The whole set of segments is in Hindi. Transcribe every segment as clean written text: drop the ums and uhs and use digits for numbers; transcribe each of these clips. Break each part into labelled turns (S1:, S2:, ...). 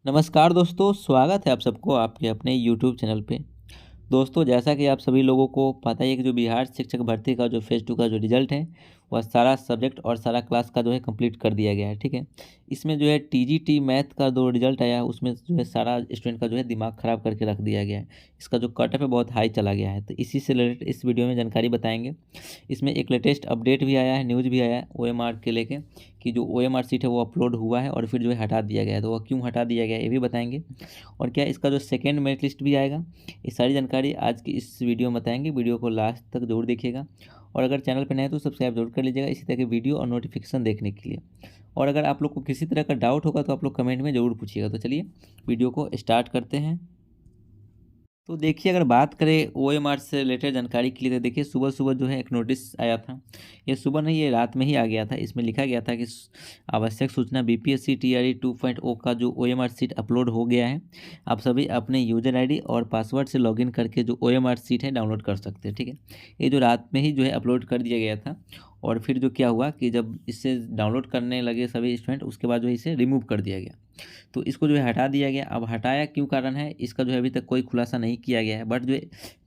S1: नमस्कार दोस्तों, स्वागत है आप सबको आपके अपने यूट्यूब चैनल पे। दोस्तों, जैसा कि आप सभी लोगों को पता ही है कि जो बिहार शिक्षक भर्ती का जो फेज़ 2 का जो रिज़ल्ट है, वह सारा सब्जेक्ट और सारा क्लास का जो है कंप्लीट कर दिया गया है, ठीक है। इसमें जो है टीजीटी मैथ का जो रिज़ल्ट आया है, उसमें जो है सारा स्टूडेंट का जो है दिमाग ख़राब करके रख दिया गया है। इसका जो कट ऑफ है बहुत हाई चला गया है, तो इसी से रिलेटेड इस वीडियो में जानकारी बताएँगे। इसमें एक लेटेस्ट अपडेट भी आया है, न्यूज़ भी आया है ओएमआर के लेके कि जो ओएमआर सीट है वो अपलोड हुआ है और फिर जो है हटा दिया गया है, तो वह क्यों हटा दिया गया है ये भी बताएँगे। और क्या इसका जो सेकंड मेरिट लिस्ट भी आएगा, ये सारी जानकारी आज की इस वीडियो में बताएंगे। वीडियो को लास्ट तक जरूर देखिएगा और अगर चैनल पर नए हैं तो सब्सक्राइब जरूर कर लीजिएगा इसी तरह की वीडियो और नोटिफिकेशन देखने के लिए। और अगर आप लोग को किसी तरह का डाउट होगा तो आप लोग कमेंट में ज़रूर पूछिएगा। तो चलिए वीडियो को स्टार्ट करते हैं। तो देखिए, अगर बात करें ओएमआर से रिलेटेड जानकारी के लिए, तो देखिए सुबह-सुबह जो है एक नोटिस आया था। ये सुबह नहीं, ये रात में ही आ गया था। इसमें लिखा गया था कि आवश्यक सूचना बीपीएससी टीआरई 2.0 का जो ओएमआर सीट अपलोड हो गया है। आप सभी अपने यूज़र आईडी और पासवर्ड से लॉगिन करके जो ओएमआर सीट है डाउनलोड कर सकते हैं, ठीक है। ये जो रात में ही जो है अपलोड कर दिया गया था और फिर जो क्या हुआ कि जब इसे डाउनलोड करने लगे सभी स्टूडेंट, उसके बाद जो है इसे रिमूव कर दिया गया। तो इसको जो है हटा दिया गया। अब हटाया क्यों कारण है इसका जो है अभी तक कोई खुलासा नहीं किया गया है, बट जो है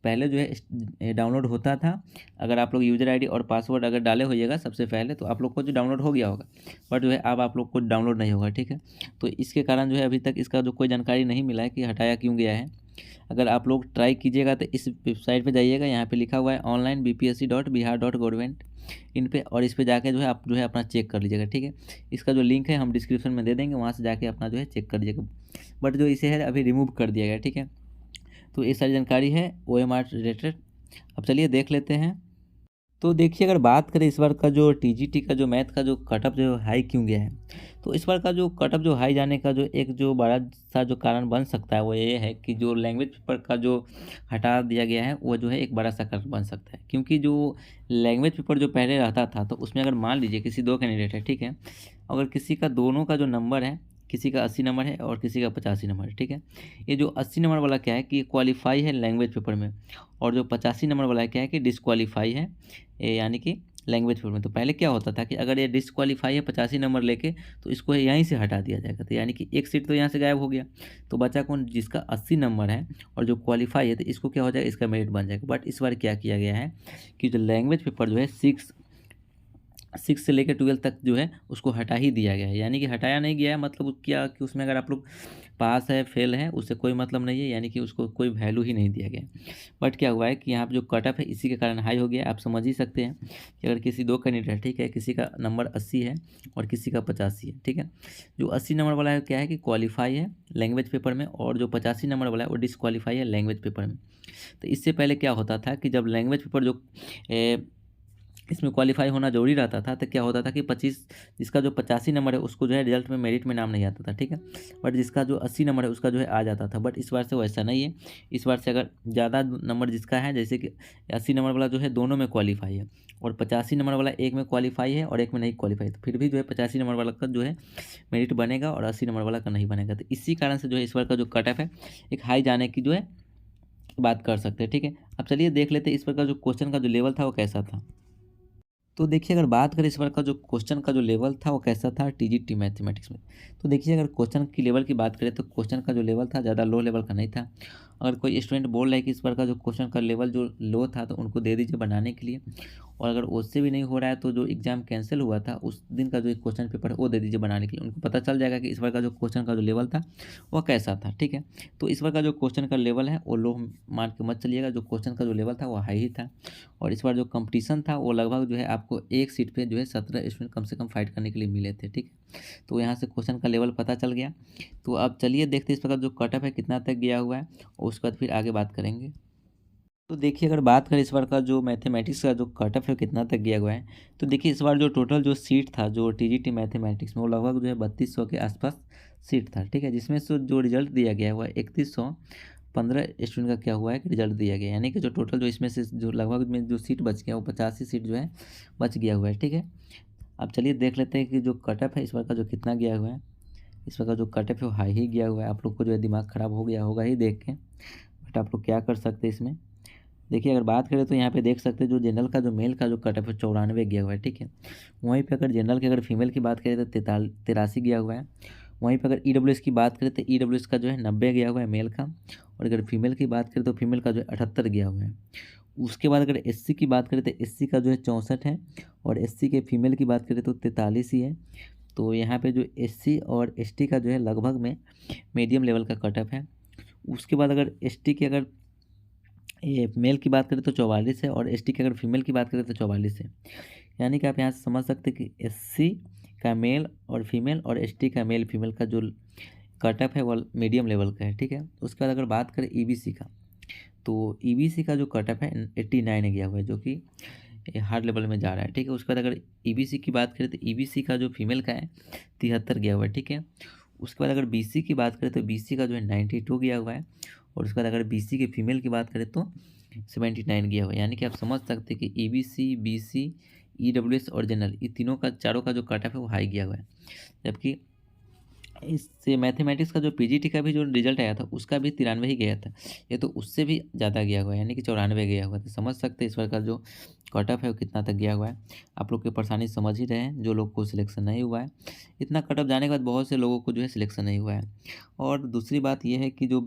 S1: पहले जो है डाउनलोड होता था। अगर आप लोग यूज़र आईडी और पासवर्ड अगर डाले होइएगा सबसे पहले, तो आप लोग को जो डाउनलोड हो गया होगा, बट जो है अब आप लोग को डाउनलोड नहीं होगा, ठीक है। तो इसके कारण जो है अभी तक इसका जो कोई जानकारी नहीं मिला है कि हटाया क्यों गया है। अगर आप लोग ट्राई कीजिएगा तो इस वेबसाइट पे जाइएगा, यहाँ पे लिखा हुआ है online bpsc.bihar.gov इन पे, और इस पे जाके जो है आप जो है अपना चेक कर लीजिएगा, ठीक है। इसका जो लिंक है हम डिस्क्रिप्शन में दे देंगे, वहाँ से जाके अपना जो है चेक कर लीजिएगा। बट जो इसे है अभी रिमूव कर दिया गया, ठीक है। तो ये सारी जानकारी है ओएमआर रिलेटेड। अब चलिए देख लेते हैं। तो देखिए, अगर बात करें इस बार का जो टीजीटी का जो मैथ का जो कटअप जो हाई क्यों गया है, तो इस बार का जो कटअप जो हाई जाने का जो एक जो बड़ा सा जो कारण बन सकता है वो ये है कि जो लैंग्वेज पेपर का जो हटा दिया गया है वो जो है एक बड़ा सा कारण बन सकता है। क्योंकि जो लैंग्वेज पेपर जो पहले रहता था, तो उसमें अगर मान लीजिए किसी दो कैंडिडेट है, ठीक है, अगर किसी का दोनों का जो नंबर है, किसी का 80 नंबर है और किसी का 85 नंबर है, ठीक है। ये जो 80 नंबर वाला क्या है कि क्वालिफाई है लैंग्वेज पेपर में, और जो 85 नंबर वाला क्या है कि डिसक्वालीफाई है, यानी कि लैंग्वेज पेपर में। तो पहले क्या होता था कि अगर ये डिसक्वालीफाई है 85 नंबर लेके, तो इसको यहीं से हटा दिया जाएगा, तो यानी कि एक सीट तो यहाँ से गायब हो गया। तो बचा कौन? जिसका 80 नंबर है और जो क्वालिफाई है, तो इसको क्या हो जाएगा, इसका मेरिट बन जाएगा। बट इस बार क्या किया गया है कि जो लैंग्वेज पेपर जो है सिक्स से लेकर 12 तक जो है उसको हटा ही दिया गया है। यानी कि हटाया नहीं गया है, मतलब क्या कि उसमें अगर आप लोग पास है फेल है उससे कोई मतलब नहीं है, यानी कि उसको कोई वैल्यू ही नहीं दिया गया। बट क्या हुआ है कि यहाँ पे जो कट ऑफ है इसी के कारण हाई हो गया है। आप समझ ही सकते हैं कि अगर किसी दो कैंडिडेट, ठीक है, किसी का नंबर 80 है और किसी का 85 है, ठीक है। जो 80 नंबर वाला है क्या है कि क्वालिफाई है लैंग्वेज पेपर में, और जो 85 नंबर वाला है वो डिसक्वालीफाई है लैंग्वेज पेपर में। तो इससे पहले क्या होता था कि जब लैंग्वेज पेपर जो इसमें क्वालिफाई होना जरूरी रहता था, तो क्या होता था कि 25 जिसका जो 85 नंबर है उसको जो है रिजल्ट में मेरिट में नाम नहीं आता था, ठीक है। बट जिसका जो 80 नंबर है उसका जो है आ जाता था। बट इस बार से वैसा नहीं है। इस बार से अगर ज़्यादा नंबर जिसका है, जैसे कि 80 नंबर वाला जो है दोनों में क्वालिफाई है और 85 नंबर वाला एक में क्वालिफाई है और एक में नहीं क्वालिफाई, तो फिर भी जो है 85 नंबर वाला का जो है मेरिट बनेगा और 80 नंबर वाला का नहीं बनेगा। तो इसी कारण से जो है इस बार का जो कट ऑफ है एक हाई जाने की जो है बात कर सकते हैं, ठीक है। अब चलिए देख लेते हैं इस बार का जो क्वेश्चन का जो लेवल था वो कैसा था। तो देखिए, अगर बात करें इस बार का जो क्वेश्चन का जो लेवल था वो कैसा था टीजीटी मैथमेटिक्स में। तो देखिए, अगर क्वेश्चन की लेवल की बात करें तो क्वेश्चन का जो लेवल था ज़्यादा लो लेवल का नहीं था। अगर कोई स्टूडेंट बोल रहा है कि इस बार का जो क्वेश्चन का लेवल जो लो था, तो उनको दे दीजिए बनाने के लिए। और अगर उससे भी नहीं हो रहा है तो जो एग्ज़ाम कैंसिल हुआ था उस दिन का जो एक क्वेश्चन पेपर है वो दे दीजिए बनाने के लिए। उनको पता चल जाएगा कि इस बार का जो क्वेश्चन का जो लेवल था वह कैसा था, ठीक है। तो इस बार का जो क्वेश्चन का लेवल है वो लो मान के मत चलिएगा, जो क्वेश्चन का जो लेवल था वो हाई ही था। और इस बार जो कंपटीशन था वो लगभग जो है आपको एक सीट पे जो है 17 स्टूडेंट कम से कम फाइट करने के लिए मिले थे, ठीक है। तो यहाँ से क्वेश्चन का लेवल पता चल गया। तो अब चलिए देखते हैं इस प्रकार जो कट ऑफ है कितना तक गया हुआ है और उसके बाद फिर आगे बात करेंगे। तो देखिए, अगर बात करें इस बार का जो मैथमेटिक्स का जो कट ऑफ है कितना तक गया हुआ है, तो देखिए इस बार जो टोटल जो सीट था जो टीजीटी मैथमेटिक्स में वो लगभग जो है 3200 के आसपास सीट था, ठीक है। जिसमें से जो रिजल्ट दिया गया हुआ है 3115 स्टूडेंट का क्या हुआ है कि रिजल्ट दिया गया, यानी कि जो टोटल जो इसमें से जो लगभग में जो सीट बच गया वो 85 सीट जो है बच गया हुआ है, ठीक है। अब चलिए देख लेते हैं कि जो कट ऑफ है इस बार का जो कितना गया हुआ है। इस बार का जो कट ऑफ है वो हाई ही गया हुआ है। आप लोग को जो है दिमाग ख़राब हो गया होगा ही देख के, बट आप लोग क्या कर सकते हैं इसमें। देखिए, अगर बात करें तो यहाँ पे देख सकते हैं जो जनरल का जो मेल का जो कट ऑफ है 94 गया हुआ है, ठीक है। वहीं पे अगर जनरल की अगर फीमेल की बात करें तो 83 गया हुआ है। वहीं पर अगर EWS की बात करें तो EWS का जो है 90 गया हुआ है मेल का, और अगर फीमेल की बात करें तो फीमेल का जो है 78 गया हुआ है। उसके बाद अगर SC की बात करें तो SC का जो है 64 है, और SC के फीमेल की बात करें तो 43 ही है। तो यहाँ पे जो SC और ST का जो है लगभग में मीडियम लेवल का कटअप है। उसके बाद अगर ST की अगर ये मेल की बात करें तो 44 है, और ST की अगर फीमेल की बात करें तो 44 है। यानी कि आप यहाँ से समझ सकते हैं कि SC का मेल और फीमेल और ST का मेल फीमेल का जो कटअप है वो मीडियम लेवल का है, ठीक है। उसके बाद अगर बात करें EBC का, तो EBC का जो कटअप है 89 गया हुआ है, जो कि हार्ड लेवल में जा रहा है, ठीक है। उसके बाद अगर EBC की बात करें तो EBC का जो फीमेल का है 73 गया हुआ है, ठीक है। उसके बाद अगर BC की बात करें तो BC का जो है 92 गया हुआ है, और उसके बाद अगर BC के फीमेल की बात करें तो 79 गया हुआ है। यानी कि आप समझ सकते हैं कि EBC, BC, EWS और जनरल, ये तीनों का चारों का जो कटअप है वो हाई गया हुआ है। जबकि इससे मैथमेटिक्स का जो PGT का भी जो रिजल्ट आया था उसका भी 93 ही गया था, ये तो उससे भी ज़्यादा गया हुआ है, यानी कि 94 गया हुआ है। तो समझ सकते हैं इस बार का जो कटअप है वो कितना तक गया हुआ है। आप लोग की परेशानी समझ ही रहे हैं, जो लोग को सिलेक्शन नहीं हुआ है। इतना कटअप जाने के बाद बहुत से लोगों को जो है सिलेक्शन नहीं हुआ है। और दूसरी बात यह है कि जो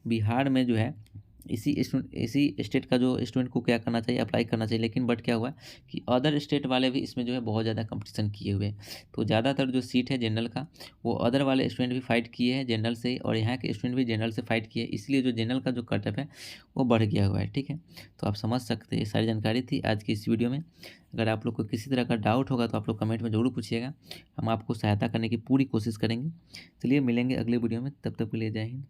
S1: बिहार में जो है इसी स्टेट का जो स्टूडेंट को क्या करना चाहिए, अप्लाई करना चाहिए, लेकिन बट क्या हुआ है कि अदर स्टेट वाले भी इसमें जो है बहुत ज़्यादा कंपटीशन किए हुए हैं। तो ज़्यादातर जो सीट है जनरल का वो अदर वाले स्टूडेंट भी फाइट किए हैं जनरल से, और यहाँ के स्टूडेंट भी जनरल से फाइट किए, इसलिए जो जनरल का जो कटअप है वो बढ़ गया हुआ है, ठीक है। तो आप समझ सकते हैं, ये सारी जानकारी थी आज की इस वीडियो में। अगर आप लोग को किसी तरह का डाउट होगा तो आप लोग कमेंट में ज़रूर पूछिएगा, हम आपको सहायता करने की पूरी कोशिश करेंगे। चलिए मिलेंगे अगले वीडियो में, तब तक के लिए जय हिंद।